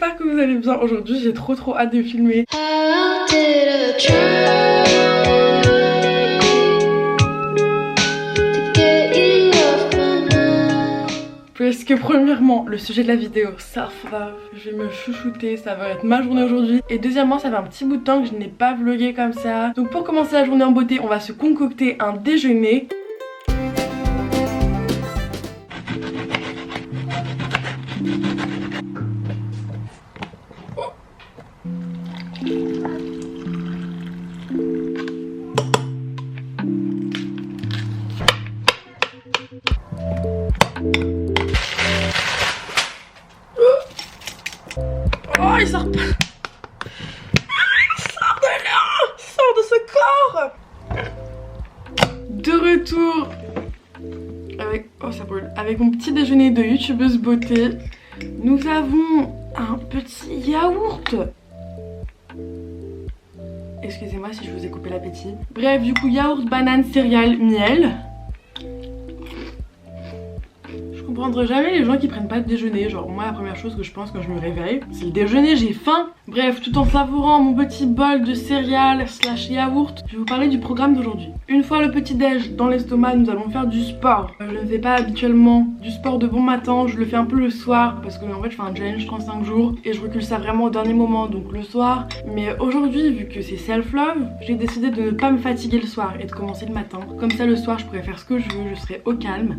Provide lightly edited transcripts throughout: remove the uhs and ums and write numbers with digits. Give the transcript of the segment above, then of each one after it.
j'espère que vous allez bien. Aujourd'hui j'ai trop hâte de filmer. Parce que premièrement, le sujet de la vidéo, self-love, je vais me chouchouter, ça va être ma journée aujourd'hui. Et deuxièmement, ça fait un petit bout de temps que je n'ai pas vlogué comme ça. Donc pour commencer la journée en beauté, on va se concocter un déjeuner. Oh, il sort pas. Il sort de là. Il sort de ce corps. De retour avec... Oh, ça brûle. Avec mon petit déjeuner de youtubeuse beauté. Nous avons un petit yaourt. Excusez-moi si je vous ai coupé l'appétit. Bref, du coup, yaourt, banane, céréales, miel. Je comprendrai jamais les gens qui prennent pas de déjeuner. Genre moi la première chose que je pense quand je me réveille, c'est le déjeuner, j'ai faim. Bref, tout en savourant mon petit bol de céréales slash yaourt, je vais vous parler du programme d'aujourd'hui. Une fois le petit déj dans l'estomac, nous allons faire du sport. Je ne fais pas habituellement du sport de bon matin, je le fais un peu le soir parce que en fait je fais un challenge 35 jours et je recule ça vraiment au dernier moment, donc le soir. Mais aujourd'hui, vu que c'est self-love, j'ai décidé de ne pas me fatiguer le soir et de commencer le matin. Comme ça le soir je pourrais faire ce que je veux, je serai au calme.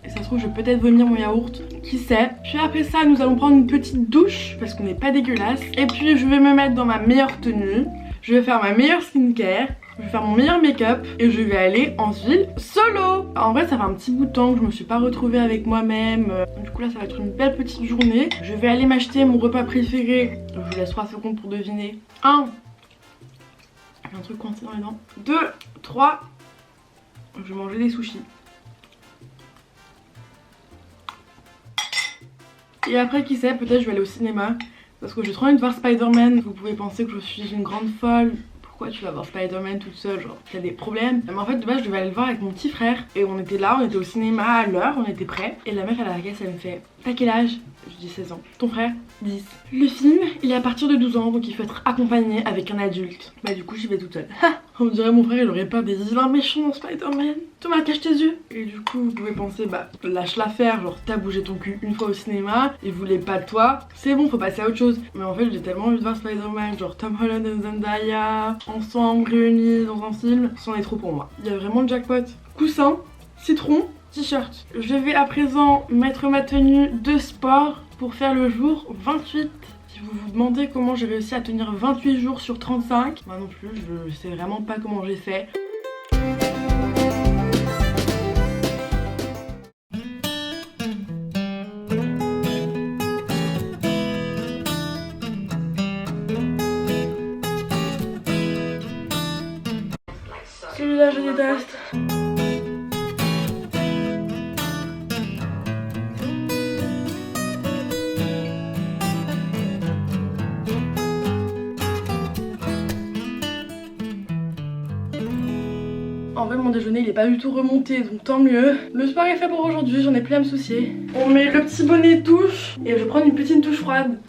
Et ça se trouve je vais peut-être vomir mon yaourt, qui sait. Puis après ça nous allons prendre une petite douche parce qu'on n'est pas dégueulasse. Et puis je vais me mettre dans ma meilleure tenue. Je vais faire ma meilleure skincare. Je vais faire mon meilleur make-up. Et je vais aller en ville solo. En vrai ça fait un petit bout de temps que je me suis pas retrouvée avec moi-même. Du coup là ça va être une belle petite journée. Je vais aller m'acheter mon repas préféré. Je vous laisse 3 secondes pour deviner. 1. J'ai un truc coincé dans les dents. 2, 3. Je vais manger des sushis. Et après qui sait, peut-être je vais aller au cinéma parce que j'ai trop envie de voir Spider-Man. Vous pouvez penser que je suis une grande folle. Pourquoi tu vas voir Spider-Man toute seule, genre t'as des problèmes? Mais en fait de base je devais aller le voir avec mon petit frère. Et on était là, on était au cinéma à l'heure, on était prêts. Et la meuf à la caisse elle me fait: t'as quel âge? Je dis 16 ans. Ton frère? 10. Le film il est à partir de 12 ans, donc il faut être accompagné avec un adulte. Bah du coup j'y vais toute seule. On dirait mon frère il aurait pas des vilains méchants Spider-Man. Thomas cache tes yeux. Et du coup vous pouvez penser bah lâche l'affaire, genre t'as bougé ton cul une fois au cinéma, il voulait pas de toi, c'est bon faut passer à autre chose. Mais en fait j'ai tellement envie de voir Spider-Man, genre Tom Holland et Zendaya ensemble réunis dans un film, c'en est trop pour moi. Il y a vraiment le jackpot. Coussin, citron, t-shirt. Je vais à présent mettre ma tenue de sport pour faire le jour 28. Si vous vous demandez comment j'ai réussi à tenir 28 jours sur 35, moi non plus, je sais vraiment pas comment j'ai fait. Celui-là je déteste. En vrai mon déjeuner il est pas du tout remonté donc tant mieux. Le sport est fait pour aujourd'hui, j'en ai plus à me soucier. On met le petit bonnet de douche et je vais prendre une petite douche froide.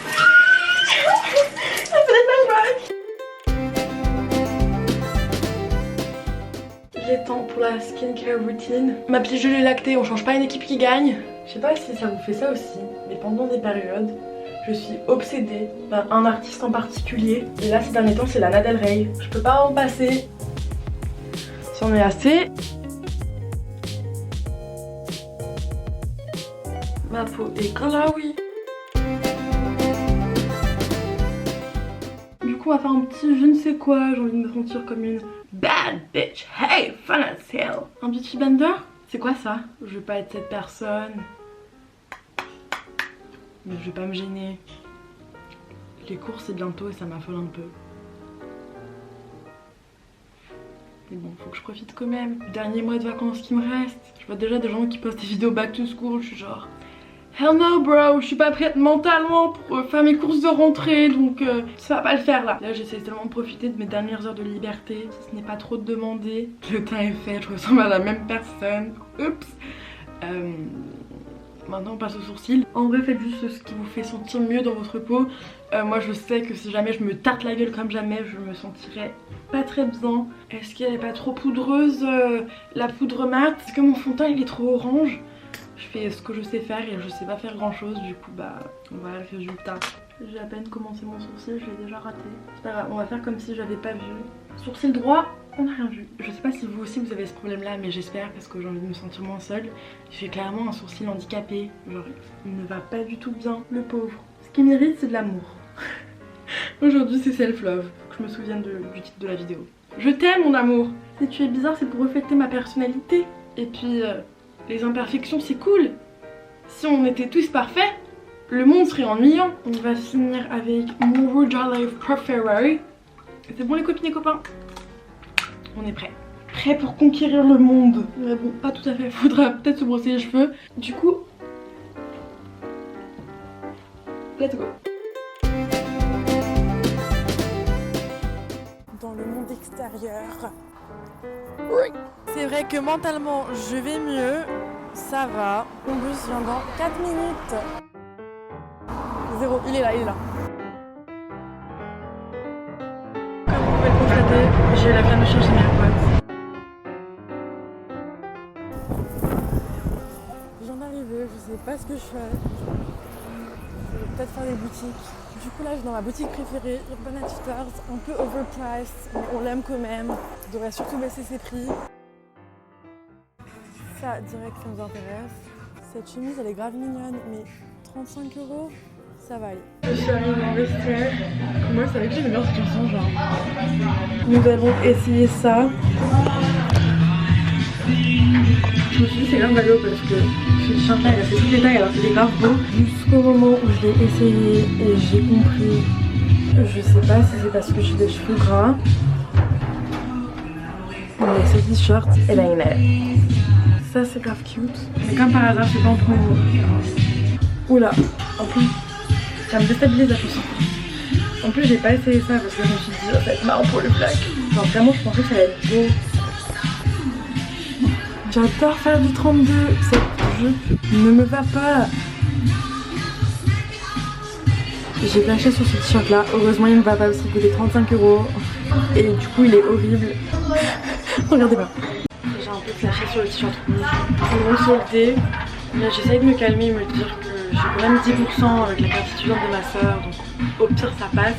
Il est temps pour la skincare routine. Ma petite gelée lactée, on change pas une équipe qui gagne. Je sais pas si ça vous fait ça aussi, mais pendant des périodes, je suis obsédée par un artiste en particulier. Et là ces derniers temps c'est Lana Del Rey. Je peux pas en passer. C'en est assez. Ma peau est glowy. Du coup on va faire un petit je ne sais quoi. J'ai envie de me sentir comme une bad bitch. Hey, fun as hell. Un beauty blender? C'est quoi ça? Je veux pas être cette personne. Mais je vais pas me gêner. Les cours c'est bientôt et ça m'affole un peu. Mais bon, faut que je profite quand même. Dernier mois de vacances qui me reste. Je vois déjà des gens qui postent des vidéos back to school. Je suis genre hell no bro, je suis pas prête mentalement pour faire mes courses de rentrée. Donc ça va pas le faire là. Là j'essaie tellement de profiter de mes dernières heures de liberté. Si ce n'est pas trop de demander. Le teint est fait, je ressemble à la même personne. Oups. maintenant on passe aux sourcils. En vrai faites juste ce qui vous fait sentir mieux dans votre peau. Moi je sais que si jamais je me tarte la gueule comme jamais, je me sentirais pas très bien. Est-ce qu'elle est pas trop poudreuse la poudre mat? Est-ce que mon fond de teint il est trop orange? Je fais ce que je sais faire et je sais pas faire grand chose, du coup bah on va voir le résultat. J'ai à peine commencé mon sourcil, je l'ai déjà raté. C'est pas grave, on va faire comme si j'avais pas vu. Sourcil droit, on n'a rien vu. Je sais pas si vous aussi vous avez ce problème là, mais j'espère parce que j'ai envie de me sentir moins seule. J'ai clairement un sourcil handicapé, genre il ne va pas du tout bien, le pauvre. Ce qui m'irrite c'est de l'amour. Aujourd'hui c'est self-love, faut que je me souvienne du titre de la vidéo. Je t'aime mon amour. Si tu es bizarre c'est pour refléter ma personnalité. Et puis les imperfections c'est cool. Si on était tous parfaits, le monde serait ennuyant. On va finir avec mon Rouge à Lèvres préféré. C'est bon les copines et copains? On est prêts. Prêts pour conquérir le monde. Mais bon, pas tout à fait, faudra peut-être se brosser les cheveux. Du coup, let's go. Dans le monde extérieur. Oui. C'est vrai que mentalement, je vais mieux. Ça va. Mon bus vient dans 4 minutes. 0, il est là, il est là. Comme vous pouvez le constater, j'ai la flemme de changer mes AirPods. Je viens d'arriver, je sais pas ce que je fais. Je vais peut-être faire des boutiques. Du coup là je suis dans ma boutique préférée, Urban Outfitters, un peu overpriced, mais on l'aime quand même. Il devrait surtout baisser ses prix. Ça direct ça nous intéresse. Cette chemise elle est grave mignonne, mais 35 €, ça va aller. Je suis arrivée en vestiaire. Moi je savais que j'aimais bien cette chanson genre. Nous allons essayer ça. Je me suis dit c'est grave ballot parce que ce t-shirt là il a fait toutes les tailles alors qu'il est grave beau. Jusqu'au moment où je l'ai essayé et j'ai compris. Je sais pas si c'est parce que j'ai des cheveux gras. Mais ce t-shirt et là il est. Ça c'est grave cute. Mais comme par hasard je suis pas en promo. Oula, en plus ça me déstabilise la chanson. En plus j'ai pas essayé ça parce que je me suis dit ça va être marrant pour le black. Genre vraiment je pensais que ça allait être beau. J'adore faire du 32, cette jupe ne me va pas. J'ai flashé sur ce t-shirt là, heureusement il ne me va pas parce qu'il coûtait 35 € et du coup il est horrible. Regardez pas. J'ai un peu flashé sur le t-shirt rouge, ils vont solder, mais j'essaye de me calmer et me dire que j'ai quand même 10% avec la carte étudiante de ma soeur, donc au pire ça passe.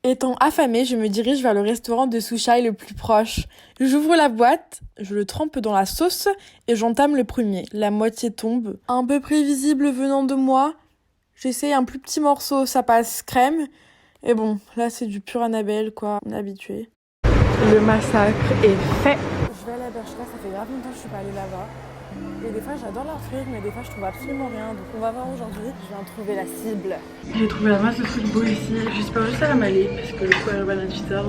Étant affamée, je me dirige vers le restaurant de sushi le plus proche. J'ouvre la boîte, je le trempe dans la sauce et j'entame le premier. La moitié tombe. Un peu prévisible venant de moi. J'essaye un plus petit morceau, ça passe crème. Et bon, là c'est du pur Annabelle quoi, on est habitué. Le massacre est fait. Je vais à la Bershka, ça fait grave longtemps que je suis pas allée là-bas. Et des fois j'adore leur fric, mais des fois je trouve absolument rien. Donc on va voir aujourd'hui. Je viens de trouver la cible. J'ai trouvé la masse de trucs beaux ici. J'espère juste que ça va m'aller. Parce que le coup à Urban Outfitters,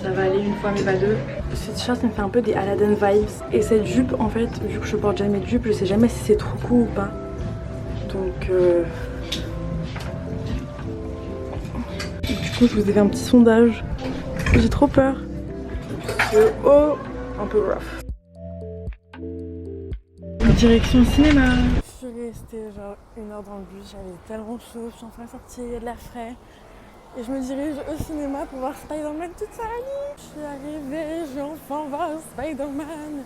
ça va aller une fois mais pas deux. Ce t-shirt ça me fait un peu des Aladdin vibes. Et cette jupe en fait, vu que je porte jamais de jupe, je sais jamais si c'est trop cool ou pas. Donc du coup je vous ai fait un petit sondage. J'ai trop peur. Le haut, un peu rough. Direction cinéma. Je suis restée genre 1 heure dans le bus, j'avais tellement chaud, je suis enfin sortie, il y a de l'air frais. Et je me dirige au cinéma pour voir Spider-Man toute seule. Je suis arrivée, je vais enfin voir Spider-Man.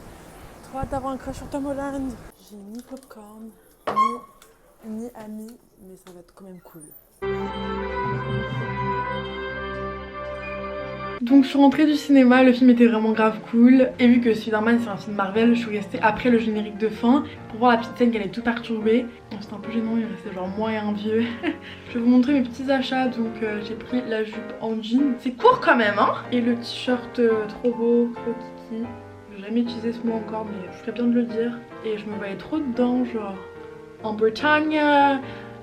Trop hâte d'avoir un crush sur Tom Holland. J'ai ni popcorn, ni amis, mais ça va être quand même cool. Donc je suis rentrée du cinéma, le film était vraiment grave cool. Et vu que Spider-Man c'est un film Marvel, je suis restée après le générique de fin pour voir la petite scène qui allait tout perturber. C'était un peu gênant, il restait genre moi et un vieux. Je vais vous montrer mes petits achats, donc j'ai pris la jupe en jean. C'est court quand même hein. Et le t-shirt trop beau, trop kiki. J'ai jamais utilisé ce mot encore mais je ferais bien de le dire. Et je me voyais trop dedans, genre en Bretagne,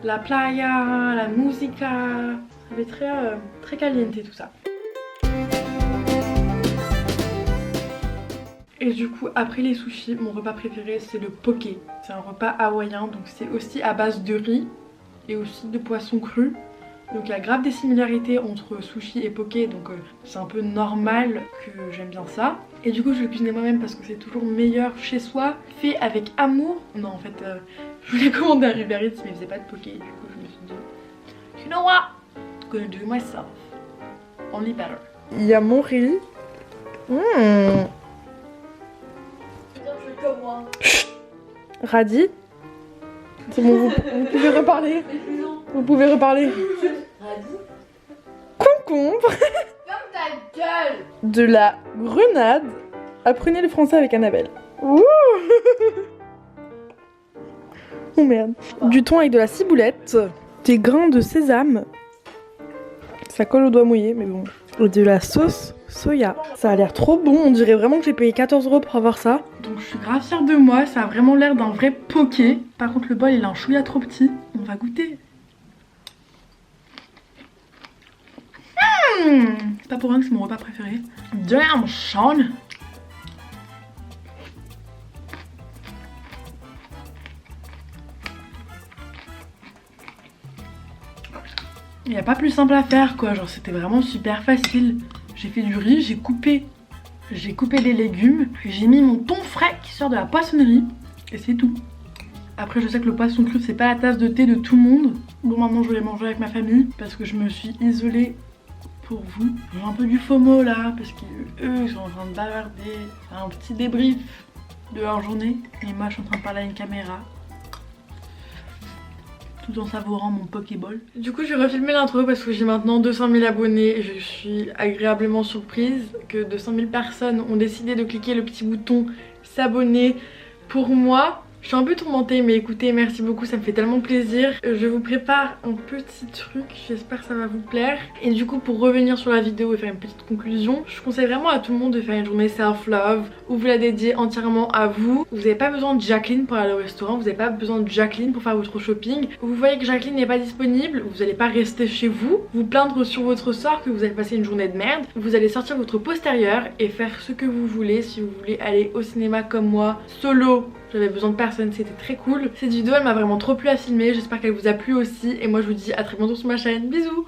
la playa, la musica. Ça avait très caliente tout ça. Et du coup après les sushis, mon repas préféré c'est le poké. C'est un repas hawaïen donc c'est aussi à base de riz et aussi de poisson cru. Donc il y a grave des similarités entre sushi et poké, donc c'est un peu normal que j'aime bien ça. Et du coup je vais cuisiner moi-même parce que c'est toujours meilleur chez soi, fait avec amour. Non en fait je voulais commander un Uber Eats mais il faisait pas de poké, du coup je me suis dit you know what, I'm gonna do it myself, only better. Il y a mon riz. Comme moi. Radis. C'est bon, vous pouvez reparler. Vous pouvez reparler. Radis. Concombre. Ferme ta gueule. De la grenade. Apprenez le français avec Annabelle. Ouh. Oh merde. Du thon avec de la ciboulette. Des grains de sésame. Ça colle aux doigts mouillés, mais bon. Et de la sauce soya. Ça a l'air trop bon. On dirait vraiment que j'ai payé 14 € pour avoir ça. Donc je suis grave fière de moi. Ça a vraiment l'air d'un vrai poké. Par contre, le bol il est un chouïa trop petit. On va goûter. C'est pas pour rien que c'est mon repas préféré. Damn, Sean. Il n'y a pas plus simple à faire quoi, genre c'était vraiment super facile. J'ai fait du riz, j'ai coupé les légumes, j'ai mis mon thon frais qui sort de la poissonnerie et c'est tout. Après je sais que le poisson cru c'est pas la tasse de thé de tout le monde. Bon maintenant je vais manger avec ma famille parce que je me suis isolée pour vous. J'ai un peu du FOMO là parce qu'eux ils sont en train de bavarder, un petit débrief de leur journée et moi je suis en train de parler à une caméra. Tout en savourant mon Pokéball. Du coup, je vais refilmer l'intro parce que j'ai maintenant 200 000 abonnés et je suis agréablement surprise que 200 000 personnes ont décidé de cliquer le petit bouton s'abonner pour moi. Je suis un peu tourmentée mais écoutez, merci beaucoup, ça me fait tellement plaisir. Je vous prépare un petit truc, j'espère que ça va vous plaire. Et du coup pour revenir sur la vidéo et faire une petite conclusion, je conseille vraiment à tout le monde de faire une journée self-love où vous la dédiez entièrement à vous. Vous n'avez pas besoin de Jacqueline pour aller au restaurant, vous n'avez pas besoin de Jacqueline pour faire votre shopping. Vous voyez que Jacqueline n'est pas disponible, vous n'allez pas rester chez vous, vous plaindre sur votre sort que vous avez passé une journée de merde. Vous allez sortir votre postérieur et faire ce que vous voulez. Si vous voulez aller au cinéma comme moi, solo, j'avais besoin de personne, c'était très cool. Cette vidéo elle m'a vraiment trop plu à filmer, j'espère qu'elle vous a plu aussi. Et moi je vous dis à très bientôt sur ma chaîne, bisous.